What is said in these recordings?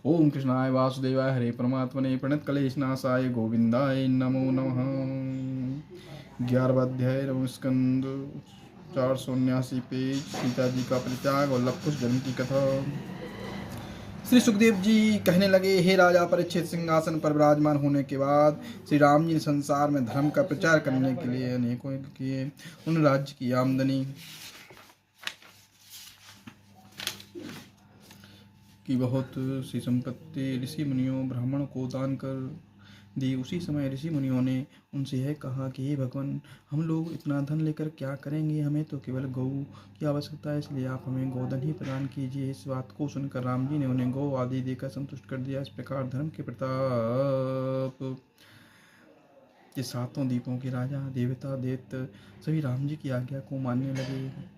ओम कृष्णाय वासुदेवाय हरे परमात्मने प्रणत कलेशनाशाय गोविंदाय नमो नमः। 11वां अध्याय स्कंद 479 पेज सीता जी का परित्याग और लवकुश जन्म की कथा। श्री सुखदेव जी कहने लगे, हे राजा परीक्षित, सिंहासन पर विराजमान होने के बाद श्री राम जी ने संसार में धर्म का प्रचार करने के लिए अनेकों किए। उन राज्य की आमदनी की बहुत सी संपत्ति ऋषि मुनियों ब्राह्मणों को दान कर दी। उसी समय ऋषि मुनियों ने उनसे यह कहा कि हे भगवान, हम लोग इतना धन लेकर क्या करेंगे, हमें तो केवल गौ की आवश्यकता है, इसलिए आप हमें गोधन ही प्रदान कीजिए। इस बात को सुनकर राम जी ने उन्हें गौ आदि देकर संतुष्ट कर दिया। इस प्रकार धर्म के प्रताप के सातों द्वीपों के राजा देवता दैत्य सभी राम जी की आज्ञा को मानने लगे।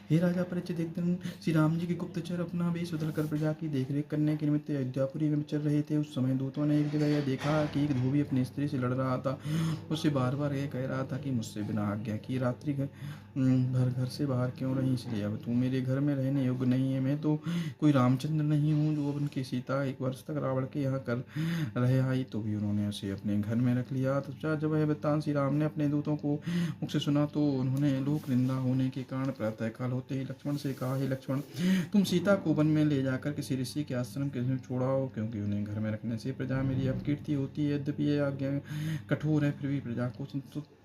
हे राजा परीक्षित, एक दिन श्री राम जी के गुप्तचर अपना वेश बदलकर प्रजा की देखरेख करने के निमित्त अयोध्यापुरी में विचर रहे थे। उस समय दूतों ने एक जगह यह देखा कि एक धोबी अपनी स्त्री से लड़ रहा था। उससे बार बार यह कह रहा था कि मुझसे बिना आज्ञा की रात्रि भर घर से बाहर क्यों रही, इसलिए अब तू मेरे घर में रहने योग्य नहीं है। मैं तो कोई रामचंद्र नहीं हूँ जो उनकी सीता 1 वर्ष तक रावण के यहाँ कर रहे आई, तो भी उन्होंने उसे अपने घर में रख लिया। तो जब यह वृत्तांत श्री राम ने अपने दूतों को मुख से सुना तो उन्होंने लोक निंदा होने के कारण प्रातःकाल होते ही लक्ष्मण से कहा, हे लक्ष्मण, तुम सीता को वन में ले जाकर किसी ऋषि के आश्रम के छोड़ाओ, क्योंकि उन्हें घर में रखने से प्रजा मेरी अपकीर्ति होती है। यद्यपि यह आज्ञा कठोर है, फिर भी प्रजा को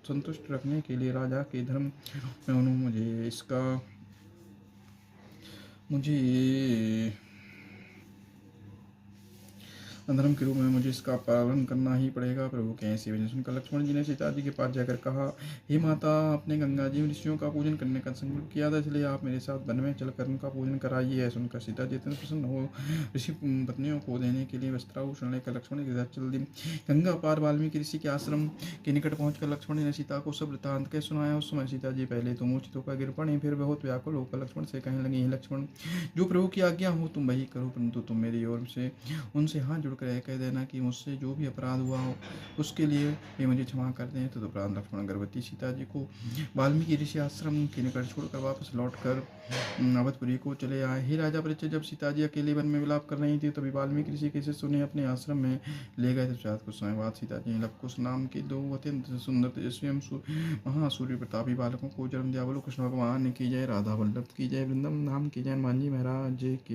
संतुष्ट रखने के लिए राजा के धर्म में मुझे अधर्म के रूप में मुझे इसका पालन करना ही पड़ेगा। प्रभु के ऐसे वचन सुनकर लक्ष्मण जी ने सीता जी के पास जाकर कहा, हे माता, आपने गंगा जी ऋषियों का पूजन करने का संकल्प किया था, इसलिए आप मेरे साथ वन में चलकर उनका पूजन कराइए। है सुनकर सीता जी इतने प्रसन्न हो ऋषि पत्नियों को देने के लिए वस्त्राभूषण लेकर लक्ष्मण के साथ चल दी। गंगा पार वाल्मीकि ऋषि के आश्रम के निकट पहुंचकर लक्ष्मण जी ने सीता को सब वृत्तांत के सुनाया। उस समय सीता जी पहले तो मूर्छित होकर गिर पड़ी, फिर बहुत व्याकुल होकर लक्ष्मण से कहने लगी, हे लक्ष्मण, जो प्रभु की आज्ञा हो तुम वही करो, परंतु तुम मेरी ओर से उनसे हाथ जोड़कर यह कह देना कि मुझसे जो भी अपराध हुआ हो उसके लिए वे मुझे क्षमा कर दें। तो उपरांत लक्ष्मण गर्भवती सीता जी को वाल्मीकि ऋषि आश्रम के निकट छोड़कर वापस लौटकर अवधपुरी को चले आए। हे राजा परीक्षित, जब सीता जी अकेले वन में विलाप कर रही थी, तभी वाल्मीकि ऋषि के शिष्य उन्हें अपने आश्रम में ले गए। तत्पश्चात कुछ समय बाद सीता जी ने लवकुश नाम के 2 अत्यंत सुंदर तेजस्वी महासूर्य प्रतापी बालकों को जन्म दिया। बोलो कृष्ण भगवान की जय, राधा वल्लभ की जय, वृंदावन धाम की जय, हनुमान जी महाराज की।